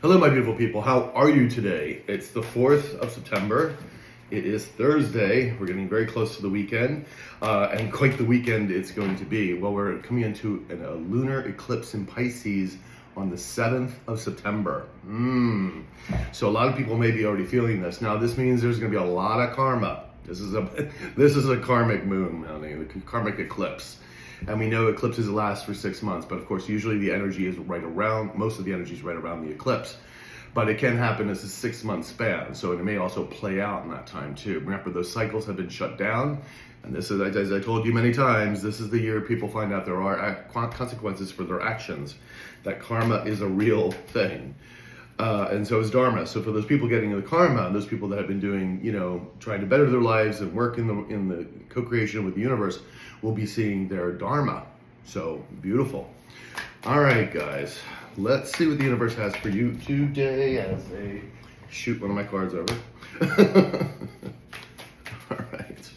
Hello, my beautiful people. How are you today? It's the 4th of September. It is Thursday. We're getting very close to the weekend, and quite the weekend it's going to be. Well, we're coming into a lunar eclipse in Pisces on the 7th of September. So a lot of people may be already feeling this. Now, this means there's going to be a lot of karma. This is a karmic moon, a karmic eclipse. And we know eclipses last for 6 months, but of course, usually the energy is most of the energy is right around the eclipse. But it can happen as a 6-month span, so it may also play out in that time too. Remember, those cycles have been shut down, and this is, as I told you many times, this is the year people find out there are consequences for their actions, that karma is a real thing. And so is dharma. So for those people getting the karma, those people that have been doing, trying to better their lives and work in the co-creation with the universe, will be seeing their dharma. So beautiful. All right, guys, let's see what the universe has for you today as they shoot one of my cards over. All right.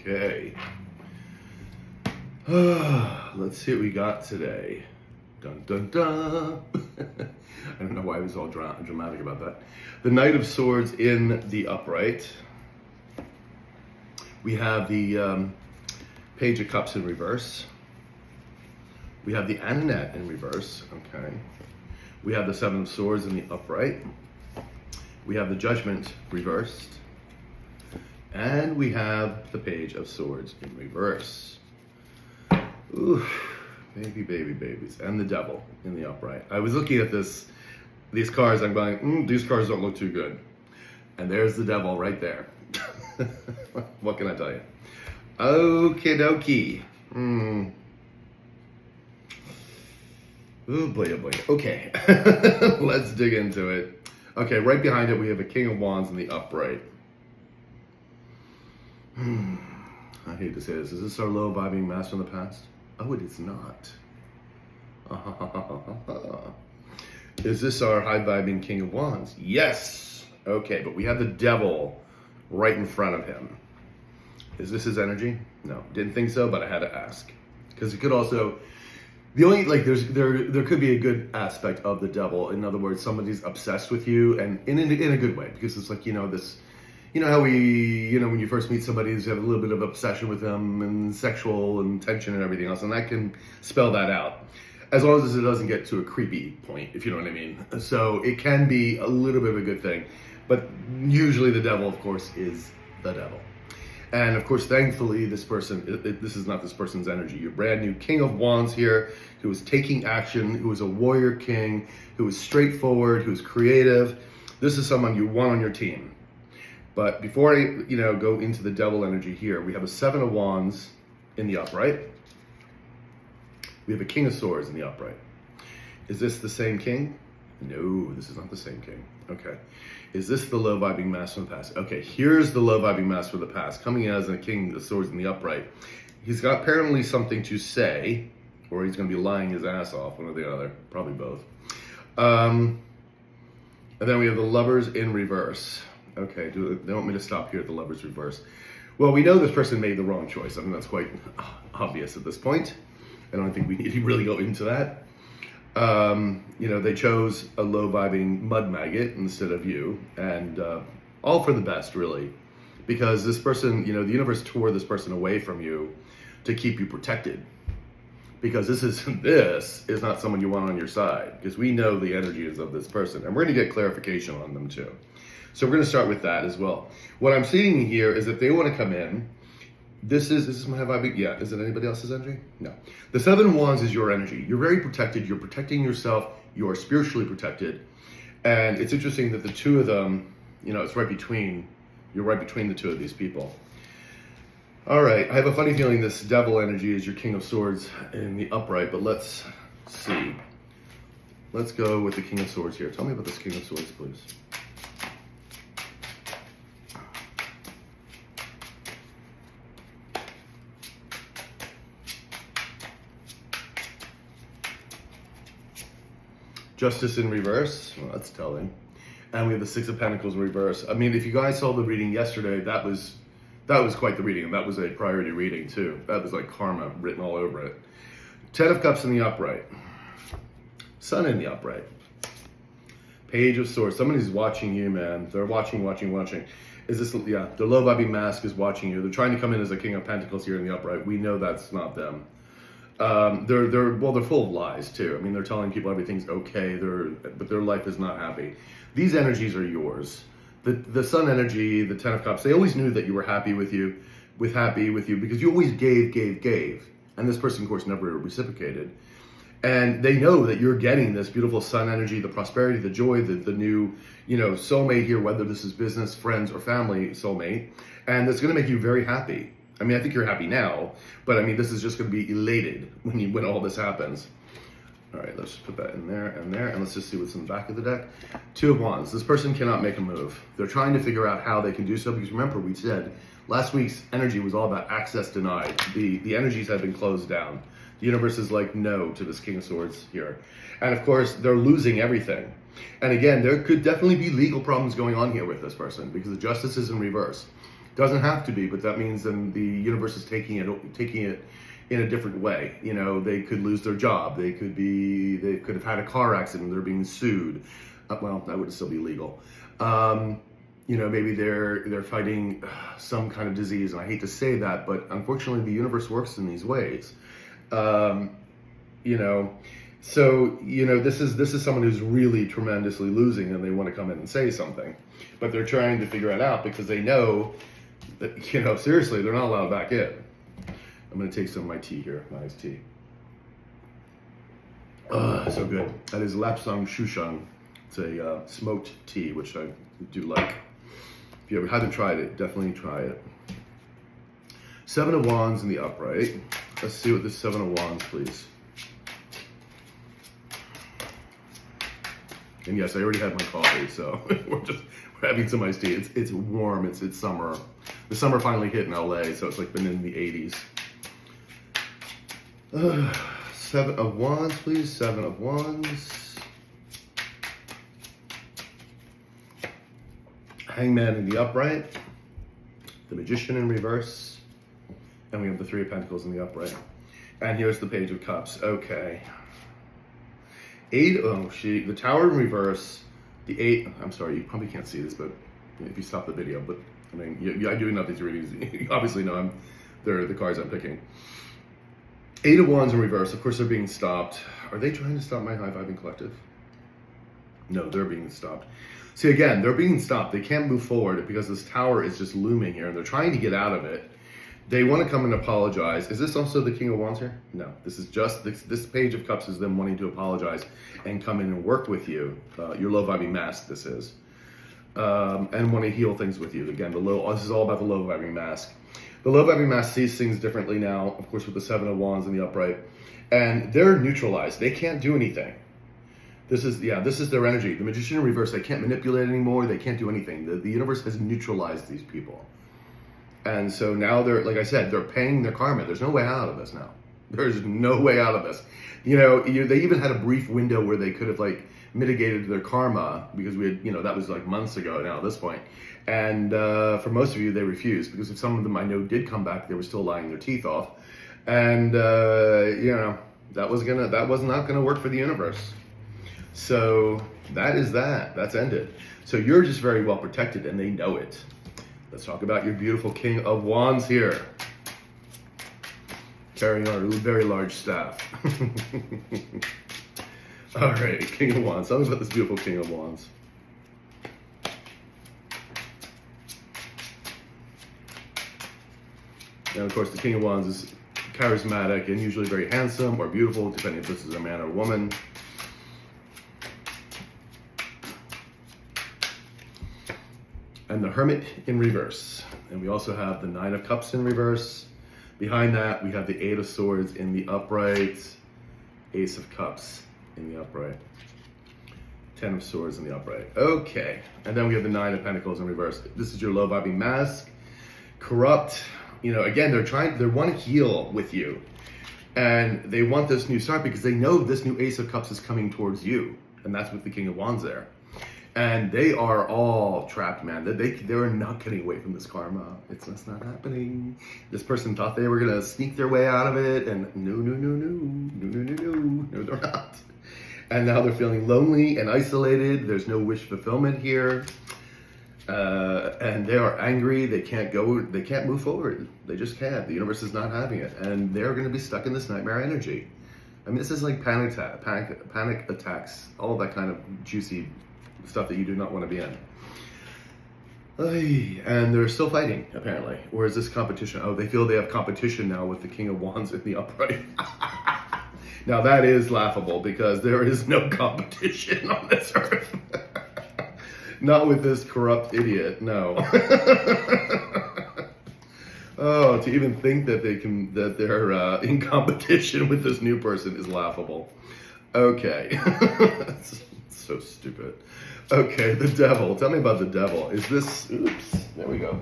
Okay. Let's see what we got today. Dun dun dun. I don't know why I was all dramatic about that. The Knight of Swords in the upright. We have the Page of Cups in reverse. We have the Anet in reverse. Okay. We have the Seven of Swords in the upright. We have the Judgment reversed. And we have the Page of Swords in reverse. Ooh, babies. And the Devil in the upright. I was looking at these cards, I'm going, these cards don't look too good. And there's the Devil right there. What can I tell you? Okie dokie. Oh boy. Okay, let's dig into it. Okay, right behind it we have a King of Wands in the upright. I hate to say this. Is this our low vibing master in the past? Oh, it is not. Is this our high vibing King of Wands? Yes. Okay, but we have the Devil right in front of him. Is this his energy? No, didn't think so, but I had to ask. Because it could also, there could be a good aspect of the Devil. In other words, somebody's obsessed with you, and in a good way, because it's like, this, how we, when you first meet somebody, you have a little bit of obsession with them and sexual and tension and everything else, and that can spell that out. As long as it doesn't get to a creepy point, if you know what I mean. So it can be a little bit of a good thing, but usually the Devil, of course, is the Devil. And of course, thankfully, this person, this is not this person's energy. Your brand new King of Wands here, who is taking action, who is a warrior king, who is straightforward, who is creative. This is someone you want on your team. But before I, go into the Devil energy here, we have a Seven of Wands in the upright. We have a King of Swords in the upright. Is this the same king? No, this is not the same king. Okay. Is this the low vibing master of the past? Okay, here's the low vibing master of the past, coming in as a King of Swords in the upright. He's got apparently something to say, or he's going to be lying his ass off, one or the other, probably both. And then we have the Lovers in reverse. Okay, they want me to stop here at the Lovers reverse. Well, we know this person made the wrong choice. I mean, that's quite obvious at this point. I don't think we need to really go into that. They chose a low vibing mud maggot instead of you, and all for the best, really, because this person, the universe tore this person away from you to keep you protected, because this is not someone you want on your side, because we know the energies of this person, and we're going to get clarification on them too. So we're going to start with that as well. What I'm seeing here is that they want to come in. This is my vibe. Yeah, is it anybody else's energy? No. The Seven of Wands is your energy. You're very protected. You're protecting yourself. You are spiritually protected. And it's interesting that the two of them, it's right between, you're right between the two of these people. All right, I have a funny feeling this Devil energy is your King of Swords in the upright, but let's see. Let's go with the King of Swords here. Tell me about this King of Swords, please. Justice in reverse. Well, that's telling. And we have the Six of Pentacles in reverse. I mean, if you guys saw the reading yesterday, that was quite the reading. And that was a priority reading too. That was like karma written all over it. Ten of Cups in the upright. Sun in the upright. Page of Swords. Somebody's watching you, man. They're watching. Is this, yeah, the low vibing mask is watching you. They're trying to come in as a King of Pentacles here in the upright. We know that's not them. They're full of lies too. I mean, they're telling people everything's okay, but their life is not happy. These energies are yours. The Sun energy, the Ten of Cups, they always knew that you were happy with you because you always gave. And this person, of course, never reciprocated. And they know that you're getting this beautiful Sun energy, the prosperity, the joy, the new, soulmate here, whether this is business, friends, or family soulmate. And it's going to make you very happy. I mean, I think you're happy now, but I mean, this is just going to be elated when all this happens. All right, let's put that in there, and let's just see what's in the back of the deck. Two of Wands. This person cannot make a move. They're trying to figure out how they can do so, because remember, we said last week's energy was all about access denied. The energies have been closed down. The universe is like no to this King of Swords here. And of course, they're losing everything. And again, there could definitely be legal problems going on here with this person, because the Justice is in reverse. Doesn't have to be, but that means then the universe is taking it in a different way. They could lose their job. They could have had a car accident. They're being sued. Well, that would still be legal. Maybe they're fighting some kind of disease, and I hate to say that, but unfortunately, the universe works in these ways. So this is someone who's really tremendously losing, and they want to come in and say something, but they're trying to figure it out because they know that, seriously, they're not allowed back in. I'm going to take some of my tea here, my iced tea. So good. That is Lapsang Shushang. It's a smoked tea, which I do like. If you ever haven't tried it, definitely try it. Seven of Wands in the upright. Let's see what this Seven of Wands, please. And yes, I already had my coffee, so we're having some iced tea. It's warm. It's summer. The summer finally hit in LA, so it's like been in the 80s. Seven of Wands, please. Seven of Wands. Hangman in the upright. The Magician in reverse. And we have the Three of Pentacles in the upright. And here's the Page of Cups. Okay. The Tower in reverse. The Eight. I'm sorry, you probably can't see this, but if you stop the video, but I mean, I do know these readings. You obviously know they're the cards I'm picking. Eight of Wands in reverse. Of course, they're being stopped. Are they trying to stop my high vibing collective? No, they're being stopped. See, again, they're being stopped. They can't move forward because this tower is just looming here, and they're trying to get out of it. They want to come and apologize. Is this also the King of Wands here? No, this is just, this Page of Cups is them wanting to apologize and come in and work with you. Your low vibing mask, this is. And want to heal things with you. Again, this is all about the low vibing mask. The low vibing mask sees things differently now, of course, with the Seven of Wands in the upright. And they're neutralized. They can't do anything. This is their energy. The Magician in reverse, they can't manipulate anymore. They can't do anything. The universe has neutralized these people. And so now they're, like I said, they're paying their karma. There's no way out of this now. There's no way out of this. They even had a brief window where they could have mitigated their karma, because we had, that was months ago now at this point. And for most of you, they refused, because if some of them I know did come back, they were still lying their teeth off. And that was not gonna work for the universe. So that's ended. So you're just very well protected, and they know it. Let's talk about your beautiful King of Wands here, carrying our very large staff. All right, King of Wands. Tell us about this beautiful King of Wands. And of course, the King of Wands is charismatic and usually very handsome or beautiful, depending if this is a man or a woman. And the Hermit in reverse. And we also have the Nine of Cups in reverse. Behind that, we have the Eight of Swords in the upright, Ace of Cups in the upright, Ten of Swords in the upright. Okay, and then we have the Nine of Pentacles in reverse. This is your low vibing mask. Corrupt. Again, they want to heal with you. And they want this new start because they know this new Ace of Cups is coming towards you. And that's with the King of Wands there. And they are all trapped, man. They're not getting away from this karma. It's just not happening. This person thought they were going to sneak their way out of it. And no, they're not. And now they're feeling lonely and isolated. There's no wish fulfillment here. And they are angry. They can't move forward. They just can't. The universe is not having it. And they're going to be stuck in this nightmare energy. I mean, this is like panic attacks, all that kind of juicy stuff that you do not want to be in. And they're still fighting, apparently. Or is this competition? Oh, they feel they have competition now with the King of Wands in the upright. Now that is laughable because there is no competition on this earth. Not with this corrupt idiot, no. Oh, to even think that they're in competition with this new person is laughable. Okay. So stupid. Okay, the devil. Tell me about the devil. Is this, oops, there we go.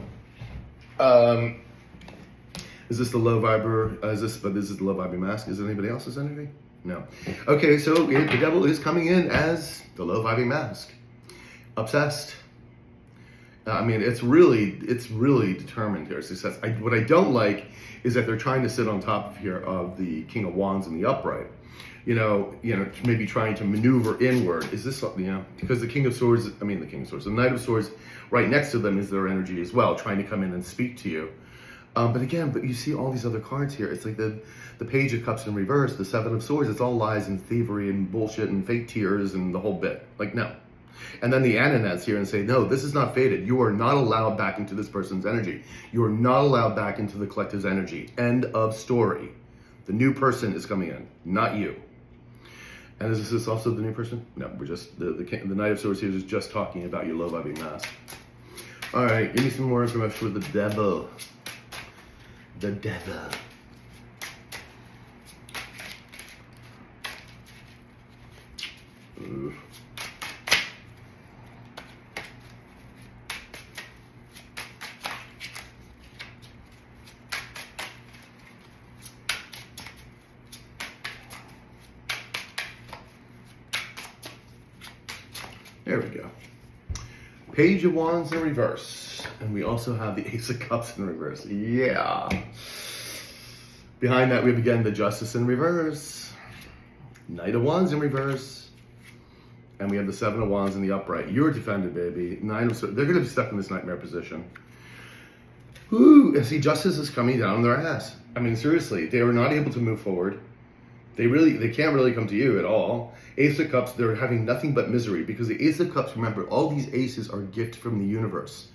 Is this the low viber, this is the low vibing mask? Is it anybody else's energy? No. Okay, so the devil is coming in as the low vibing mask. Obsessed. I mean, it's really determined here. Success. What I don't like is that they're trying to sit on top of the King of Wands in the upright. You know, maybe trying to maneuver inward. Is this, because the King of Swords, the Knight of Swords, right next to them is their energy as well, trying to come in and speak to you. But you see all these other cards here. It's like the Page of Cups in reverse, the Seven of Swords. It's all lies and thievery and bullshit and fake tears and the whole bit. Like, no. And then the Ananets here and say, no, this is not fated. You are not allowed back into this person's energy. You are not allowed back into the collective's energy. End of story. The new person is coming in, not you. And is this also the new person? No, we're just, the Knight of Swords here is just talking about your low vibing mask. All right, give me some more information with the devil. The devil. Ooh. There we go. Page of Wands in reverse. And we also have the Ace of Cups in reverse. Yeah. Behind that, we have again the Justice in reverse. Knight of Wands in reverse. And we have the Seven of Wands in the upright. You're defended, baby. Nine of Swords. They're going to be stuck in this nightmare position. Ooh, and see, Justice is coming down on their ass. I mean, seriously, they were not able to move forward. They can't really come to you at all. Ace of Cups, they're having nothing but misery because the Ace of Cups, remember, all these aces are gifts from the universe.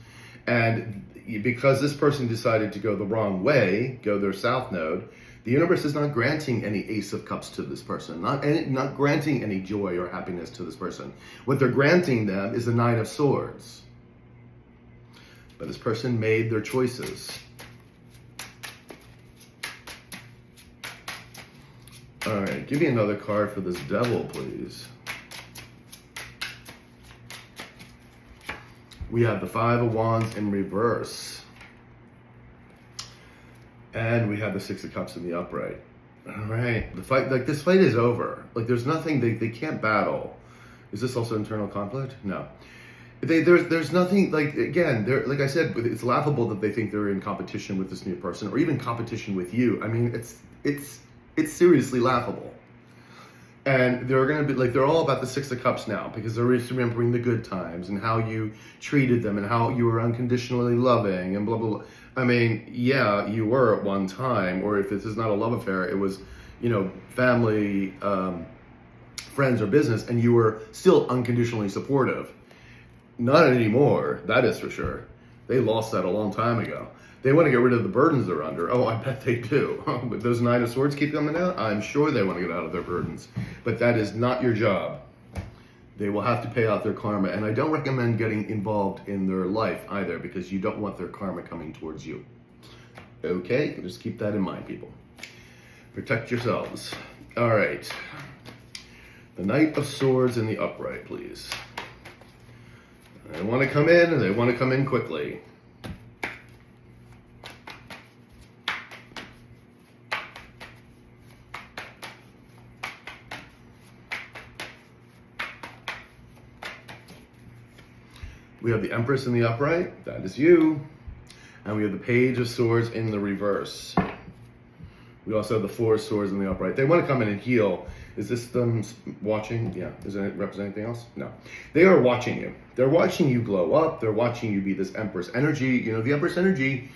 And because this person decided to go the wrong way, go their south node, the universe is not granting any Ace of Cups to this person, not granting any joy or happiness to this person. What they're granting them is the Knight of Swords. But this person made their choices. All right, give me another card for this devil, please. We have the Five of Wands in reverse. And we have the Six of Cups in the upright. All right, this fight is over. Like, there's nothing, they can't battle. Is this also internal conflict? No. There's nothing, again, like I said, it's laughable that they think they're in competition with this new person or even competition with you. I mean, it's seriously laughable. And they're going to be they're all about the Six of Cups now because they're remembering the good times and how you treated them and how you were unconditionally loving and blah, blah, blah. I mean, yeah, you were at one time, or if this is not a love affair, it was, family, friends or business, and you were still unconditionally supportive. Not anymore, that is for sure. They lost that a long time ago. They want to get rid of the burdens they're under. Oh, I bet they do. But those Nine of Swords keep coming out. I'm sure they want to get out of their burdens. But that is not your job. They will have to pay out their karma. And I don't recommend getting involved in their life either because you don't want their karma coming towards you. Okay? Just keep that in mind, people. Protect yourselves. All right. The Knight of Swords in the upright, please. They want to come in, and they want to come in quickly. We have the Empress in the upright, that is you. And we have the Page of Swords in the reverse. We also have the Four of Swords in the upright. They want to come in and heal. Is this them watching? Yeah. Does it represent anything else? No. They are watching you. They're watching you glow up. They're watching you be this Empress energy. You know, the Empress energy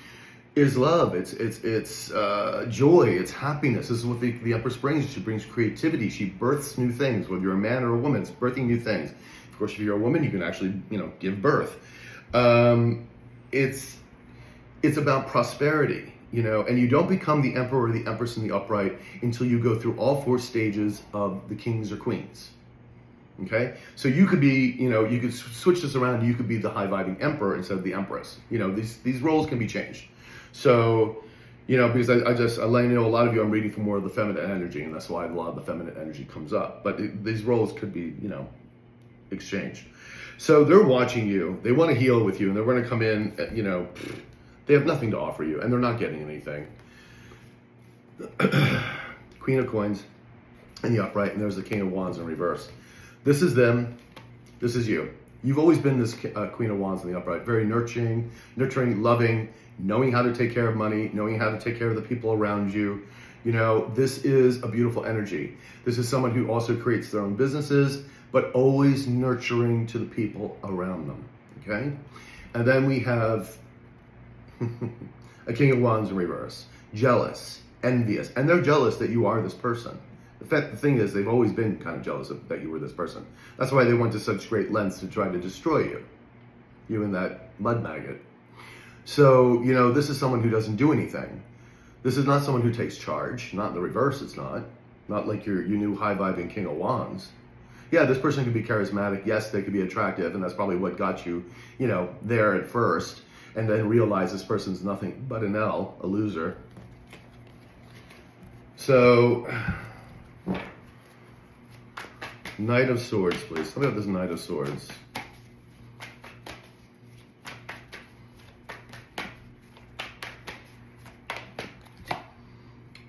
is love. It's joy. It's happiness. This is what the Empress brings. She brings creativity. She births new things. Whether you're a man or a woman, it's birthing new things. Of course, if you're a woman, you can actually, you know, give birth. It's about prosperity, you know, and you don't become the Emperor or the Empress in the upright until you go through all 4 stages of the kings or queens. Okay, so you could be, you know, you could switch this around. You could be the high-vibing Emperor instead of the Empress. You know, these roles can be changed. So, you know, because I let you know a lot of you, I'm reading for more of the feminine energy, and that's why a lot of the feminine energy comes up. But these roles could be, you know, exchanged. So they're watching you. They want to heal with you, and they're going to come in, you know. They have nothing to offer you, and they're not getting anything. Queen of Coins in the upright, and there's the King of Wands in reverse. This is them. This is you. You've always been this Queen of Wands in the upright. Very nurturing, loving, knowing how to take care of money, knowing how to take care of the people around you. You know, this is a beautiful energy. This is someone who also creates their own businesses, but always nurturing to the people around them. Okay? And then we have a King of Wands in reverse, jealous, envious, and they're jealous that you are this person. The thing is, they've always been kind of jealous that you were this person. That's why they went to such great lengths to try to destroy you and that mud maggot. So, you know, this is someone who doesn't do anything. This is not someone who takes charge. Not in the reverse, it's not. Not like your new high-vibing King of Wands. Yeah, this person could be charismatic. Yes, they could be attractive, and that's probably what got you, you know, there at first. And then realize this person's nothing but an L, a loser. So, Knight of Swords, please. Tell me about this Knight of Swords.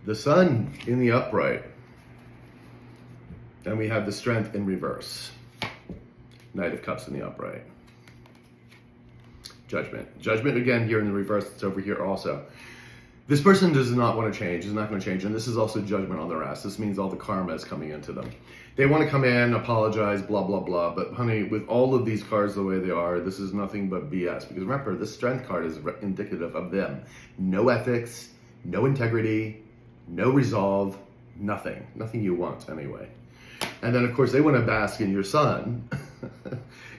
The Sun in the upright. And we have the Strength in reverse. Knight of Cups in the upright. Judgment. Judgment again here in the reverse. It's over here also. This person does not want to change. Is not going to change. And this is also judgment on their ass. This means all the karma is coming into them. They want to come in, apologize, blah, blah, blah. But honey, with all of these cards the way they are, this is nothing but BS. Because remember, this Strength card is indicative of them. No ethics, no integrity, no resolve, nothing. Nothing you want anyway. And then, of course, they want to bask in your sun.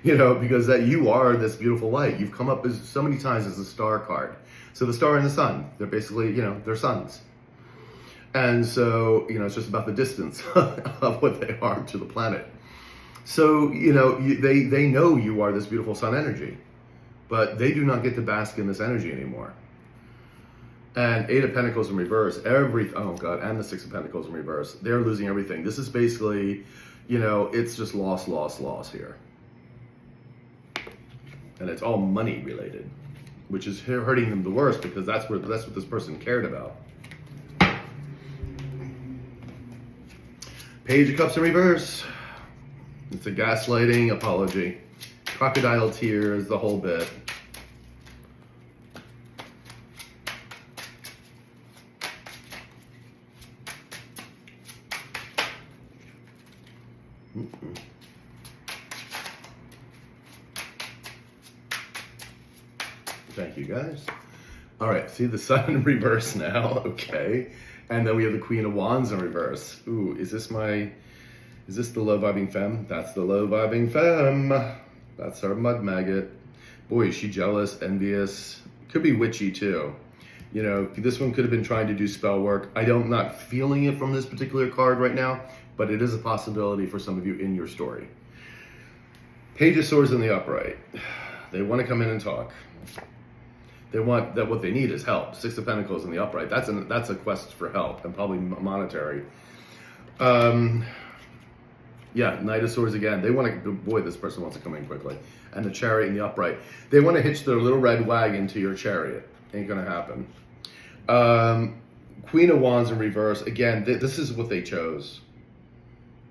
You know, because that you are this beautiful light. You've come up as so many times as a star card. So the star and the sun, they're basically, you know, they're suns. And so, you know, it's just about the distance of what they are to the planet. So, you know, they know you are this beautiful sun energy, but they do not get to bask in this energy anymore. And 8 of Pentacles in reverse, oh God, and the 6 of Pentacles in reverse. They're losing everything. This is basically, you know, it's just loss here. And it's all money related, which is hurting them the worst because that's what this person cared about. Page of Cups in reverse. It's a gaslighting apology. Crocodile tears, the whole bit. Thank you, guys. All right, see the Sun in reverse now, okay. And then we have the Queen of Wands in reverse. Ooh, is this the low-vibing femme? That's the low-vibing femme. That's our mud maggot. Boy, is she jealous, envious. Could be witchy, too. You know, this one could have been trying to do spell work. I'm not feeling it from this particular card right now, but it is a possibility for some of you in your story. Page of Swords in the upright. They want to come in and talk. They want that. What they need is help. 6 of Pentacles in the upright. That's a quest for help and probably monetary. Yeah, Knight of Swords again. They want to. Boy, this person wants to come in quickly. And the Chariot in the upright. They want to hitch their little red wagon to your chariot. Ain't gonna happen. Queen of Wands in reverse. Again, this is what they chose.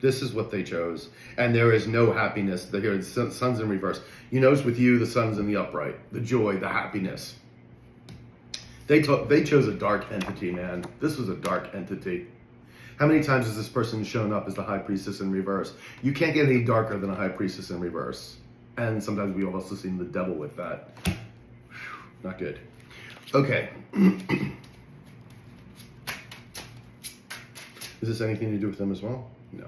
This is what they chose. And there is no happiness. Here, the sun's in reverse. You notice with you, the sun's in the upright. The joy, the happiness. They chose a dark entity, man. This was a dark entity. How many times has this person shown up as the high priestess in reverse? You can't get any darker than a high priestess in reverse. And sometimes we've also seen the devil with that. Whew, not good. Okay. Is this anything to do with them as well? No.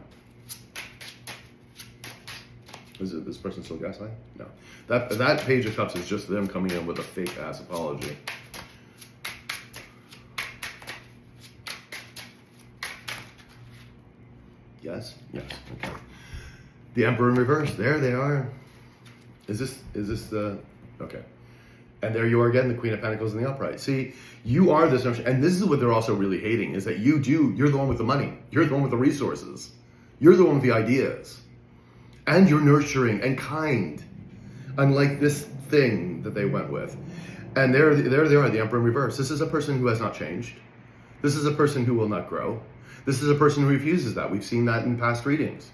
Is it this person still gaslighting? No. That page of cups is just them coming in with a fake ass apology. Yes? Yes. Okay. The Emperor in reverse. There they are. Is this the... Okay. And there you are again, the Queen of Pentacles in the upright. See, you are this... And this is what they're also really hating, is that you're the one with the money. You're the one with the resources. You're the one with the ideas. And you're nurturing and kind. Unlike this thing that they went with. And there they are, the Emperor in reverse. This is a person who has not changed. This is a person who will not grow. This is a person who refuses that. We've seen that in past readings.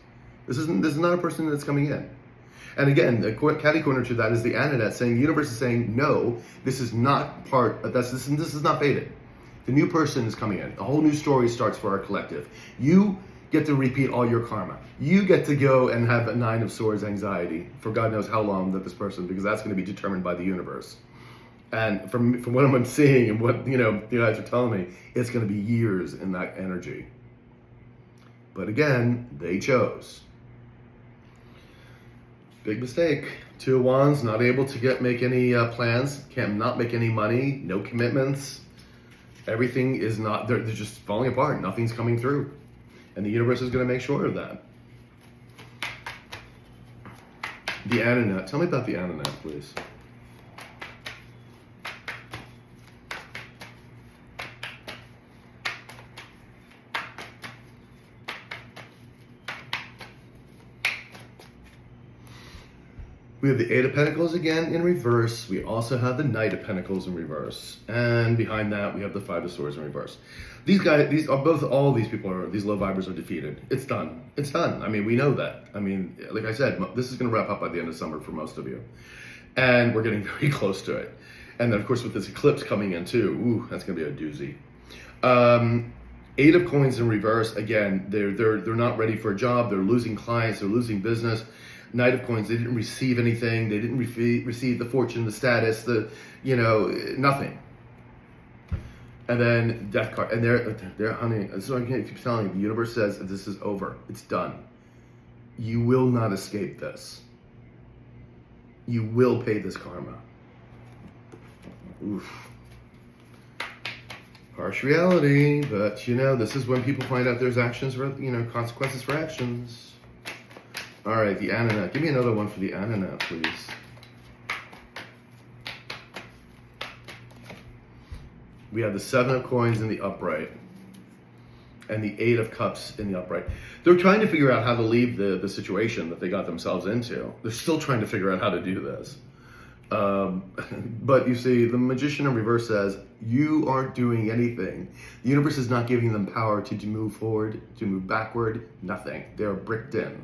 This is not a person that's coming in. And again, the catty corner to that is the Ananet saying, the universe is saying, no, this is not part of this is not fated. The new person is coming in. A whole new story starts for our collective. You get to repeat all your karma. You get to go and have a 9 of Swords anxiety for God knows how long that this person, because that's going to be determined by the universe. And from what I'm seeing and what you guys are telling me, it's going to be years in that energy. But again, they chose. Big mistake. 2 of Wands, not able to make any plans, not make any money, no commitments. Everything is not, they're just falling apart. Nothing's coming through. And the universe is going to make sure of that. The Ananet. Tell me about the Ananet, please. We have the 8 of Pentacles again in reverse. We also have the Knight of Pentacles in reverse. And behind that, we have the 5 of Swords in reverse. These guys, all these people these low vibers are defeated. It's done. It's done. I mean, we know that. I mean, like I said, this is going to wrap up by the end of summer for most of you. And we're getting very close to it. And then, of course, with this eclipse coming in too, ooh, that's going to be a doozy. 8 of Coins in reverse. Again, they're not ready for a job. They're losing clients. They're losing business. Knight of Coins, they didn't receive anything. They didn't receive the fortune, the status, nothing. And then Death card, and they're honey. So I keep telling you, the universe says this is over. It's done. You will not escape this. You will pay this karma. Oof. Harsh reality, but this is when people find out there's actions, consequences for actions. All right, the Ananet. Give me another one for the Ananet, please. We have the 7 of Coins in the upright and the 8 of Cups in the upright. They're trying to figure out how to leave the situation that they got themselves into. They're still trying to figure out how to do this. But you see, the Magician in reverse says, you aren't doing anything. The universe is not giving them power to move forward, to move backward, nothing. They're bricked in.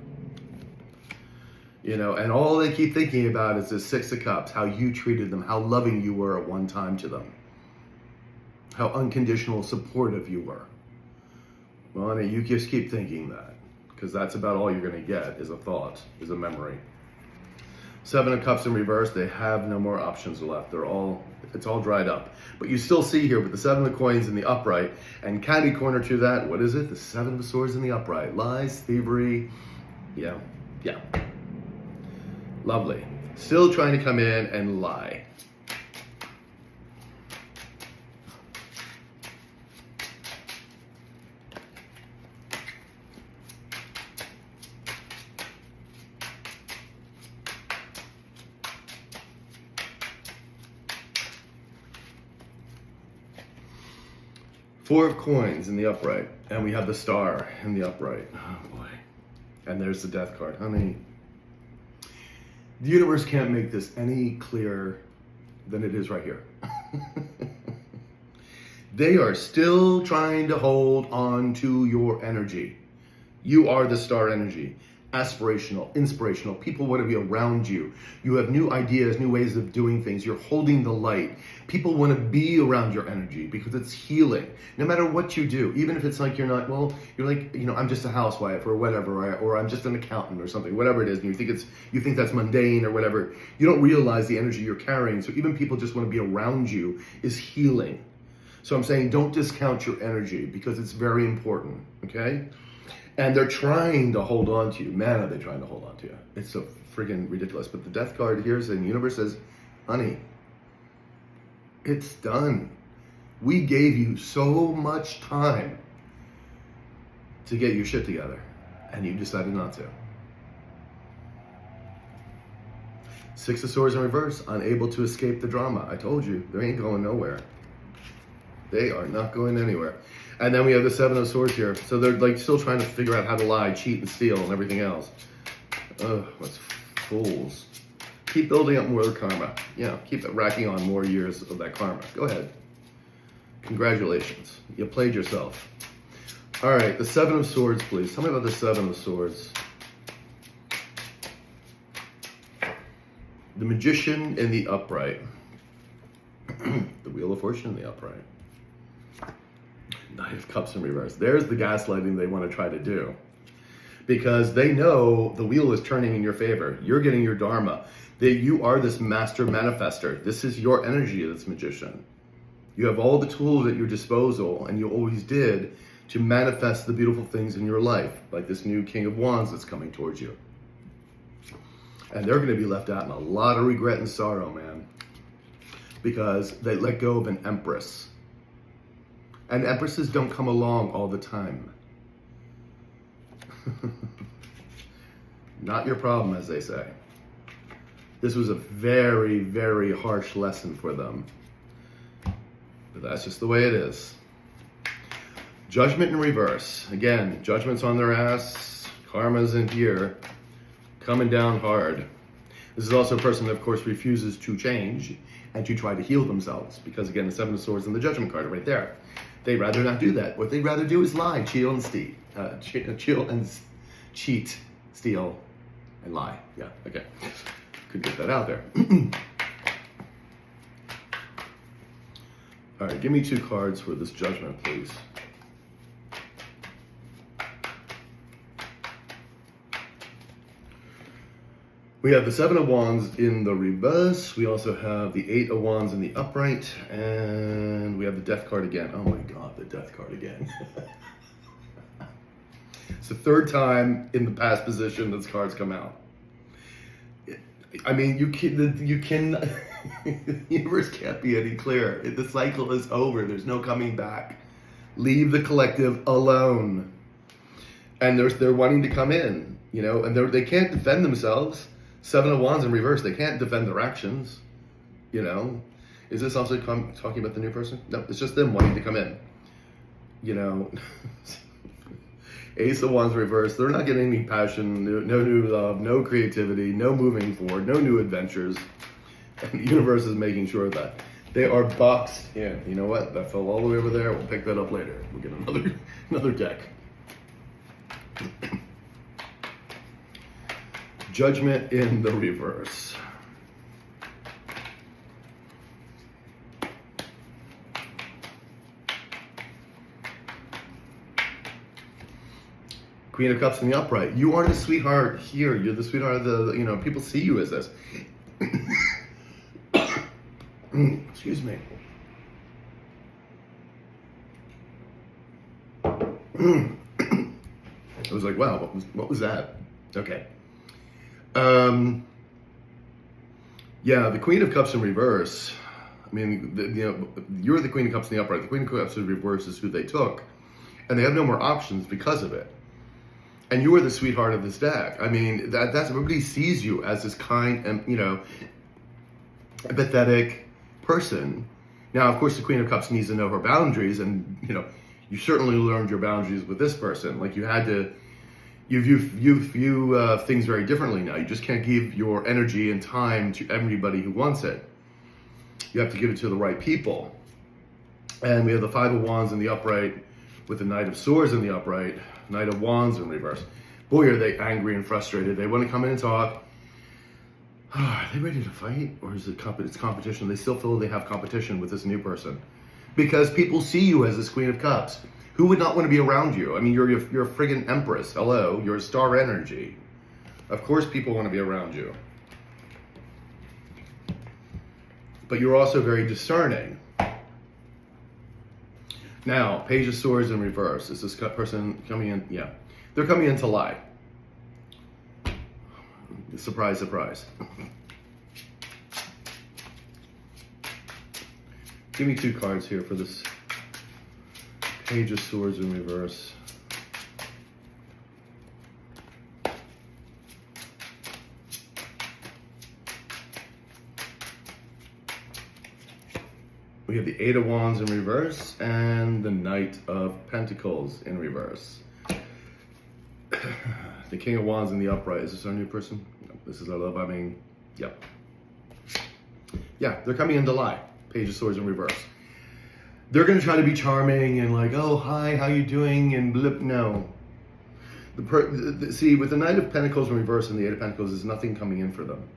And all they keep thinking about is the 6 of Cups, how you treated them, how loving you were at one time to them, how unconditional supportive you were. Well, honey, you just keep thinking that, because that's about all you're going to get is a thought, is a memory. 7 of Cups in reverse, they have no more options left. It's all dried up. But you still see here with the 7 of Coins in the upright, and catty corner to that, what is it? The 7 of Swords in the upright. Lies, thievery, yeah. Lovely. Still trying to come in and lie. Four of Coins in the upright. And we have the Star in the upright. Oh boy. And there's the Death card. Honey, the universe can't make this any clearer than it is right here. They are still trying to hold on to your energy. You are the star energy. Aspirational, inspirational. People want to be around you. You have new ideas, new ways of doing things. You're holding the light. People want to be around your energy because it's healing. No matter what you do, even if it's like you're not, well, you're like, I'm just a housewife or whatever, or I'm just an accountant or something, whatever it is, and you think that's mundane or whatever. You don't realize the energy you're carrying. So even people just want to be around you is healing. So I'm saying don't discount your energy because it's very important, okay? And they're trying to hold on to you. Man, are they trying to hold on to you. It's so friggin' ridiculous. But the death card here in the universe says, honey, it's done. We gave you so much time to get your shit together, and you decided not to. Six of Swords in reverse, unable to escape the drama. I told you, they ain't going nowhere. They are not going anywhere. And then we have the Seven of Swords here. So they're like still trying to figure out how to lie, cheat, and steal, and everything else. Ugh, what's fools. Keep building up more karma. Yeah, keep racking on more years of that karma. Go ahead. Congratulations. You played yourself. All right, the Seven of Swords, please. Tell me about the Seven of Swords. The Magician in the upright. The Wheel of Fortune in the upright. Knight of Cups in reverse. There's the gaslighting they want to try to do. Because they know the wheel is turning in your favor. You're getting your dharma. That you are this master manifester. This is your energy, this magician. You have all the tools at your disposal, and you always did, to manifest the beautiful things in your life. Like this new King of Wands that's coming towards you. And they're going to be left out in a lot of regret and sorrow, man. Because they let go of an Empress. And Empresses don't come along all the time. Not your problem, as they say. This was a very, very harsh lesson for them. But that's just the way it is. Judgment in reverse. Again, judgment's on their ass. Karma's in here. Coming down hard. This is also a person that, of course, refuses to change and to try to heal themselves. Because, again, the Seven of Swords and the Judgment card are right there. They'd rather not do that. What they'd rather do is lie, cheat, and cheat, steal, and lie. Yeah, okay. Could get that out there. All right, give me 2 cards for this Judgment, please. We have the Seven of Wands in the reverse. We also have the Eight of Wands in the upright. And we have the Death card again. Oh my God, the Death card again. It's the 3rd time in the past position this card's come out. I mean, you can the universe can't be any clearer. The cycle is over. There's no coming back. Leave the collective alone. And they're wanting to come in, and they can't defend themselves. Seven of Wands in reverse, they can't defend their actions, Is this also talking about the new person? No, it's just them wanting to come in, Ace of Wands reverse, they're not getting any passion, no new love, no creativity, no moving forward, no new adventures. And the universe is making sure that they are boxed in. You know what? That fell all the way over there. We'll pick that up later. We'll get another deck. Judgment in the reverse. Queen of Cups in the upright. You are the sweetheart here. You're the sweetheart of the people see you as this. Excuse me. I was like, wow, what was that? Okay. Yeah, the Queen of Cups in reverse. I mean, you're the Queen of Cups in the upright. The Queen of Cups in reverse is who they took, and they have no more options because of it. And you are the sweetheart of this deck. I mean, that's everybody sees you as this kind and empathetic person. Now, of course, the Queen of Cups needs to know her boundaries, and you certainly learned your boundaries with this person. Like you had to. You view things very differently now. You just can't give your energy and time to everybody who wants it. You have to give it to the right people. And we have the Five of Wands in the upright with the Knight of Swords in the upright, Knight of Wands in reverse. Boy, are they angry and frustrated. They want to come in and talk. Are they ready to fight? Or is it it's competition? They still feel they have competition with this new person. Because people see you as this Queen of Cups. Who would not want to be around you? I mean, you're a friggin' Empress. Hello, you're a star energy. Of course people want to be around you. But you're also very discerning. Now, Page of Swords in reverse. Is this person coming in? Yeah. They're coming in to lie. Surprise, surprise. Give me 2 cards here for this Page of Swords in reverse. We have the 8 of Wands in reverse and the Knight of Pentacles in reverse. The King of Wands in the upright. Is this our new person? No, this is our love. I mean, yep. Yeah, they're coming in to lie. Page of Swords in reverse. They're going to try to be charming and like, oh, hi, how you doing? And blip, no. See, with the Knight of Pentacles in reverse and the 8 of Pentacles, there's nothing coming in for them.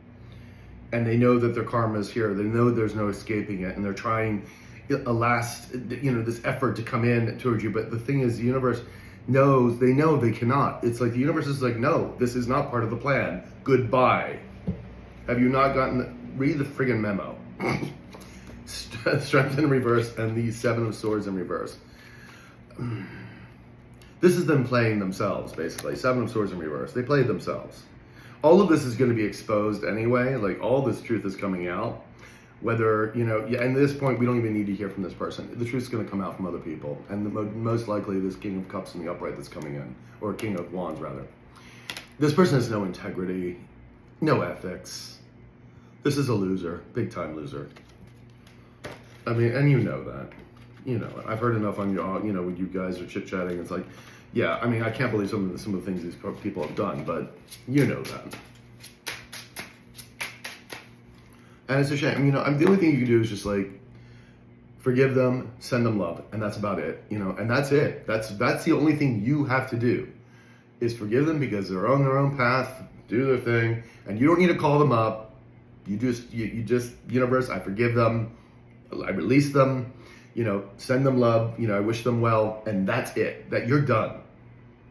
And they know that their karma is here. They know there's no escaping it. And they're trying this effort to come in towards you. But the thing is, the universe knows, they know they cannot. It's like the universe is like, no, this is not part of the plan. Goodbye. Have you not read the friggin' memo. Strength in reverse and the 7 of Swords in reverse. This is them playing themselves, basically. 7 of Swords in reverse. They played themselves. All of this is going to be exposed anyway. Like, all this truth is coming out. Whether, and at this point, we don't even need to hear from this person. The truth is going to come out from other people. And most likely, this King of Cups in the upright that's coming in. Or King of Wands, rather. This person has no integrity. No ethics. This is a loser. Big time loser. I mean, and you know that. You know it. I've heard enough on your, when you guys are chit-chatting. It's like, yeah, I mean, I can't believe some of the things these people have done, but you know that. And it's a shame. The only thing you can do is just like forgive them, send them love, and that's about it. And that's it. That's the only thing you have to do is forgive them because they're on their own path, do their thing, and you don't need to call them up. You just universe, I forgive them, I release them, send them love, I wish them well, and that's it. That you're done.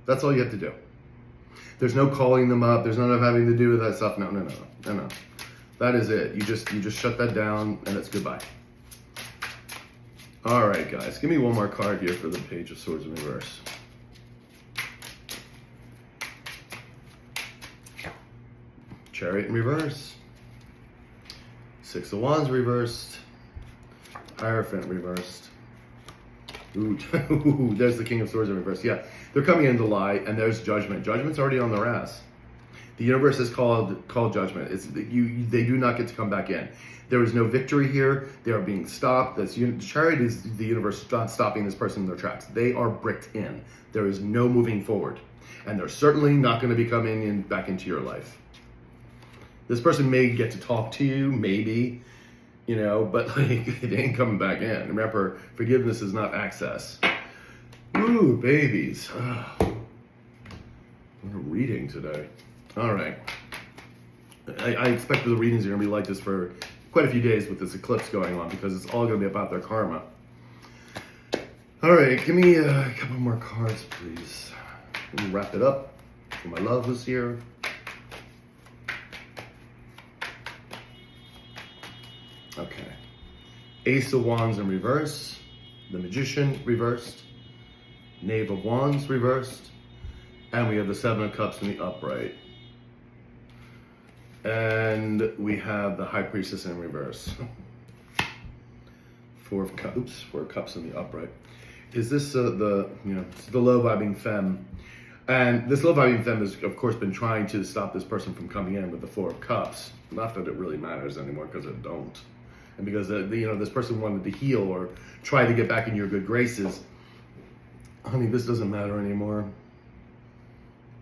That's all you have to do. There's no calling them up. There's none of having to do with that stuff. No. That is it. You just shut that down, and it's goodbye. All right, guys. Give me one more card here for the Page of Swords in reverse. Chariot in reverse. 6 of Wands reversed. Hierophant reversed. Ooh, there's the King of Swords in reverse. Yeah, they're coming in to lie, and there's Judgment. Judgment's already on their ass. The universe has called Judgment. They do not get to come back in. There is no victory here. They are being stopped. Chariot is the universe stopping this person in their tracks. They are bricked in. There is no moving forward, and they're certainly not going to be coming back into your life. This person may get to talk to you, maybe. But it ain't coming back in. Remember, forgiveness is not access. Ooh, babies. What a reading today. All right. I expect the readings are going to be like this for quite a few days with this eclipse going on because it's all going to be about their karma. All right, give me a couple more cards, please. We'll wrap it up. My love was here. Okay. Ace of Wands in reverse. The Magician reversed. Knave of Wands reversed. And we have the 7 of Cups in the upright. And we have the High Priestess in reverse. 4 of Cups. 4 of Cups in the upright. Is this the low vibing femme? And this low vibing femme has, of course, been trying to stop this person from coming in with the 4 of Cups. Not that it really matters anymore, because it don't. And because this person wanted to heal or try to get back in your good graces. Honey, this doesn't matter anymore.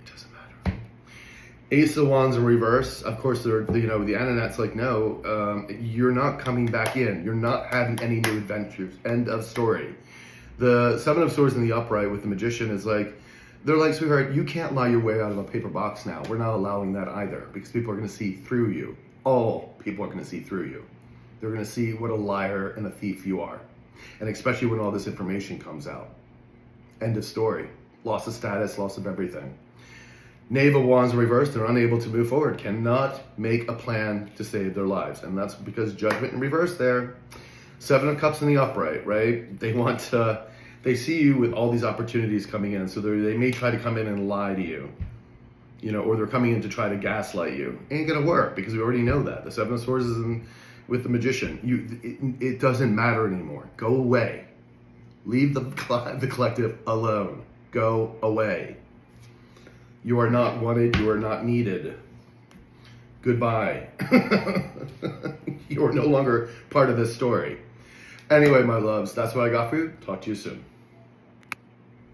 It doesn't matter. Ace of Wands in reverse. Of course, the Ananat's like, no, you're not coming back in. You're not having any new adventures. End of story. The Seven of Swords in the upright with the Magician is like, they're like, sweetheart, you can't lie your way out of a paper box now. We're not allowing that either, because people are going to see through you. All people are going to see through you. They're going to see what a liar and a thief you are. And especially when all this information comes out. End of story. Loss of status, loss of everything. Knave of Wands reversed, they're unable to move forward, cannot make a plan to save their lives. And that's because Judgment in reverse there. Seven of Cups in the upright, right? They see you with all these opportunities coming in, so they may try to come in and lie to you. Or they're coming in to try to gaslight you. Ain't gonna work, because we already know that. The Seven of Swords is with the Magician. It doesn't matter anymore. Go away. Leave the collective alone. Go away. You are not wanted. You are not needed. Goodbye. You are no longer part of this story. Anyway, my loves, that's what I got for you. Talk to you soon.